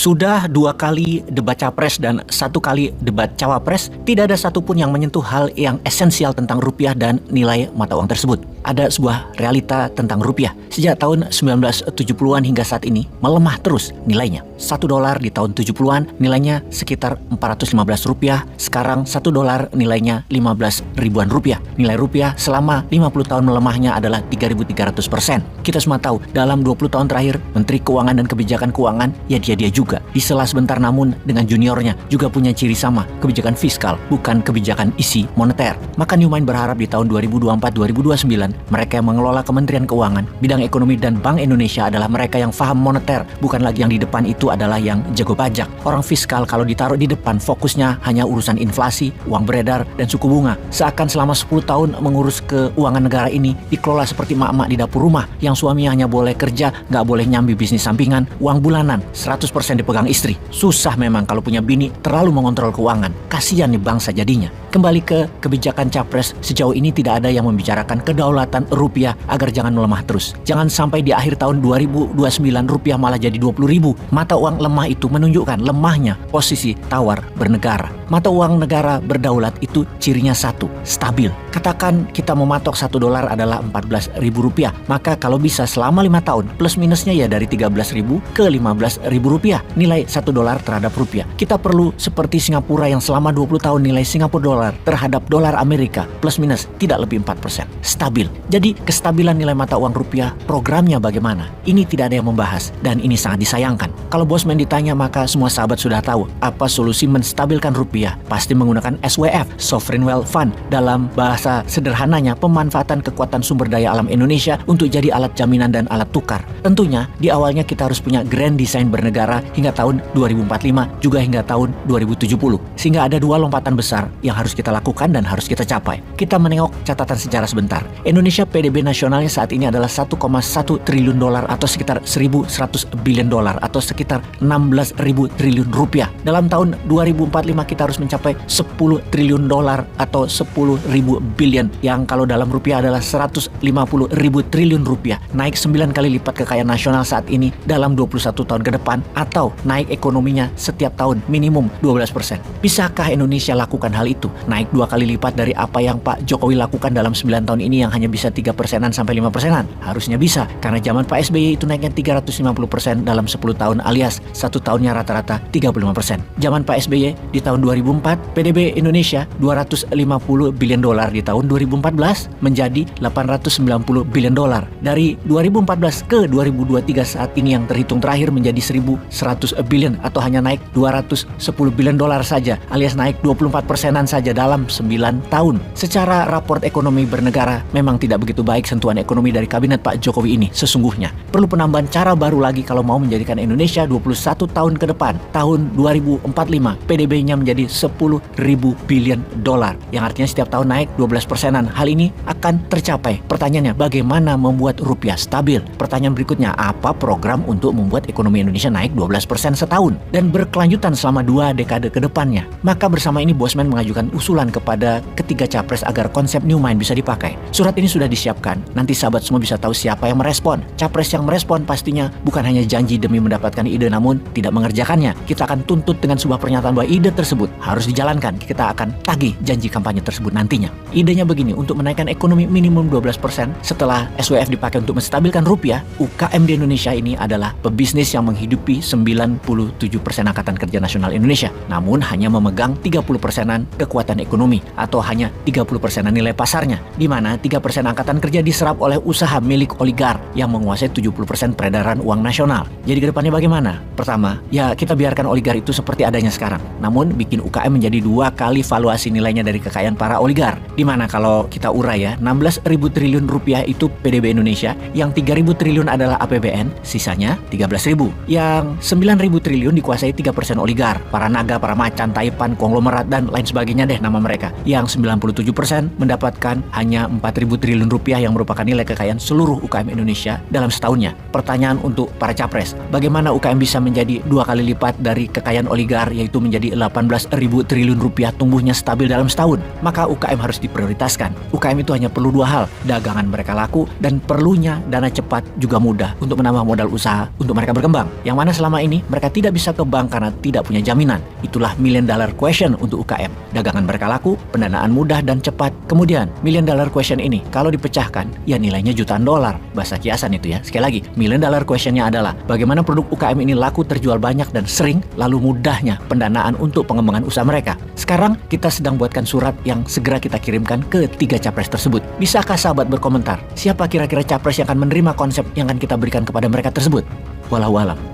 Sudah 2 kali debat capres dan 1 kali debat cawapres, tidak ada satupun yang menyentuh hal yang esensial tentang rupiah dan nilai mata uang tersebut. Ada sebuah realita tentang rupiah. Sejak tahun 1970-an hingga saat ini, melemah terus nilainya. $1 di tahun 70-an nilainya sekitar Rp415, sekarang $1 nilainya 15 ribuan rupiah. Nilai rupiah selama 50 tahun melemahnya adalah 3.300%. Kita semua tahu, dalam 20 tahun terakhir, Menteri Keuangan dan Kebijakan Keuangan, ya dia juga. Disela sebentar namun dengan juniornya juga punya ciri sama, kebijakan fiskal, bukan kebijakan isi moneter. Maka Newmind berharap di tahun 2024-2029, mereka yang mengelola Kementerian Keuangan, bidang ekonomi dan Bank Indonesia adalah mereka yang paham moneter, bukan lagi yang di depan itu adalah yang jago pajak. Orang fiskal kalau ditaruh di depan fokusnya hanya urusan inflasi, uang beredar, dan suku bunga. Seakan selama 10 tahun mengurus keuangan negara ini dikelola seperti mak-mak di dapur rumah yang suaminya hanya boleh kerja, nggak boleh nyambi bisnis sampingan, uang bulanan 100% dipegang istri. Susah memang kalau punya bini terlalu mengontrol keuangan. Kasihan nih bangsa jadinya. Kembali ke kebijakan capres, sejauh ini tidak ada yang membicarakan kedaulatan rupiah agar jangan melemah terus. Jangan sampai di akhir tahun 2029 rupiah malah jadi 20.000. Mata uang lemah itu menunjukkan lemahnya posisi tawar bernegara. Mata uang negara berdaulat itu cirinya satu, stabil. Katakan kita mematok $1 adalah 14.000 rupiah, maka kalau bisa selama 5 tahun plus minusnya ya dari 13.000 ke 15.000 rupiah nilai $1 terhadap rupiah. Kita perlu seperti Singapura yang selama 20 tahun nilai Singapura dolar terhadap dolar Amerika plus minus tidak lebih 4%. Stabil. Jadi kestabilan nilai mata uang rupiah, programnya bagaimana? Ini tidak ada yang membahas dan ini sangat disayangkan. Kalau Bosman ditanya maka semua sahabat sudah tahu apa solusi menstabilkan rupiah. Pasti menggunakan SWF, Sovereign Wealth Fund. Dalam bahasa sederhananya, pemanfaatan kekuatan sumber daya alam Indonesia untuk jadi alat jaminan dan alat tukar. Tentunya di awalnya kita harus punya grand design bernegara hingga tahun 2045 juga hingga tahun 2070. Sehingga ada 2 lompatan besar yang harus kita lakukan dan harus kita capai. Kita menengok catatan sejarah sebentar. Indonesia PDB nasionalnya saat ini adalah $1,1 triliun atau sekitar 1.100 billion atau sekitar 16.000 triliun rupiah. Dalam tahun 2045 kita harus mencapai $10 triliun atau 10.000 billion yang kalau dalam rupiah adalah 150.000 triliun rupiah. Naik 9 kali lipat kekayaan nasional saat ini dalam 21 tahun ke depan atau naik ekonominya setiap tahun minimum 12%. Bisakah Indonesia lakukan hal itu? Naik 2 kali lipat dari apa yang Pak Jokowi lakukan dalam 9 tahun ini yang hanya bisa 3%-an sampai 5%-an? Harusnya bisa, karena zaman Pak SBY itu naiknya 350% dalam 10 tahun alias 1 tahunnya rata-rata 35%. Zaman Pak SBY di tahun 2004, PDB Indonesia $250 billion di tahun 2014 menjadi $890 billion. Dari 2014 ke 2023 saat ini yang terhitung terakhir menjadi 1.100 billion atau hanya naik $210 billion saja alias naik 24%-an saja dalam 9 tahun. Secara raport ekonomi bernegara memang tidak begitu baik sentuhan ekonomi dari kabinet Pak Jokowi ini sesungguhnya. Perlu penambahan cara baru lagi kalau mau menjadikan Indonesia 21 tahun ke depan. Tahun 2045 PDB-nya menjadi $10.000 billion yang artinya setiap tahun naik 12%-an. Hal ini akan tercapai. Pertanyaannya, bagaimana membuat rupiah stabil? Pertanyaan berikutnya, apa program untuk membuat ekonomi Indonesia naik 12% setahun dan berkelanjutan selama 2 dekade ke depannya? Maka bersama ini Bosman mengajukan usulan kepada ketiga capres agar konsep Newmind bisa dipakai. Surat ini sudah disiapkan. Nanti sahabat semua bisa tahu siapa yang merespon. Capres yang merespon pastinya bukan hanya janji demi mendapatkan ide namun tidak mengerjakannya. Kita akan tuntut dengan sebuah pernyataan bahwa ide tersebut harus dijalankan. Kita akan tagih janji kampanye tersebut nantinya. Idenya begini, untuk menaikkan ekonomi minimum 12% setelah SWF dipakai untuk menstabilkan rupiah, UKM di Indonesia ini adalah pebisnis yang menghidupi 97% angkatan kerja nasional Indonesia. Namun hanya memegang 30%-an kekuatan ekonomi atau hanya 30%-an nilai pasarnya, di mana 3% angkatan kerja diserap oleh usaha milik oligar yang menguasai 70% peredaran uang nasional. Jadi ke depannya bagaimana? Pertama, ya kita biarkan oligar itu seperti adanya sekarang. Namun bikin UKM menjadi 2 kali valuasi nilainya dari kekayaan para oligar. Di mana kalau kita urai ya, 16.000 triliun rupiah itu PDB Indonesia, yang 3.000 triliun adalah APBN, sisanya 13.000. Yang 9.000 triliun dikuasai 3% oligar, para naga, para macan, taipan, konglomerat dan lain sebagainya deh nama mereka. Yang 97% mendapatkan hanya 4.000 triliun rupiah yang merupakan nilai kekayaan seluruh UKM Indonesia dalam setahunnya. Pertanyaan untuk para capres, bagaimana UKM bisa menjadi 2 kali lipat dari kekayaan oligar, yaitu menjadi 18.000 triliun rupiah tumbuhnya stabil dalam setahun, maka UKM harus diprioritaskan. UKM itu hanya perlu 2 hal, dagangan mereka laku dan perlunya dana cepat juga mudah untuk menambah modal usaha untuk mereka berkembang. Yang mana selama ini mereka tidak bisa ke bank karena tidak punya jaminan. Itulah million dollar question untuk UKM. Dagangan mereka laku, pendanaan mudah dan cepat. Kemudian million dollar question ini kalau dipecahkan, ya nilainya jutaan dolar. Bahasa kiasan itu ya. Sekali lagi, million dollar questionnya adalah bagaimana produk UKM ini laku, terjual banyak dan sering, lalu mudahnya pendanaan untuk pengembangan usaha mereka. Sekarang kita sedang buatkan surat yang segera kita kirimkan ke 3 capres tersebut. Bisakah sahabat berkomentar, siapa kira-kira capres yang akan menerima konsep yang akan kita berikan kepada mereka tersebut? Walau alam.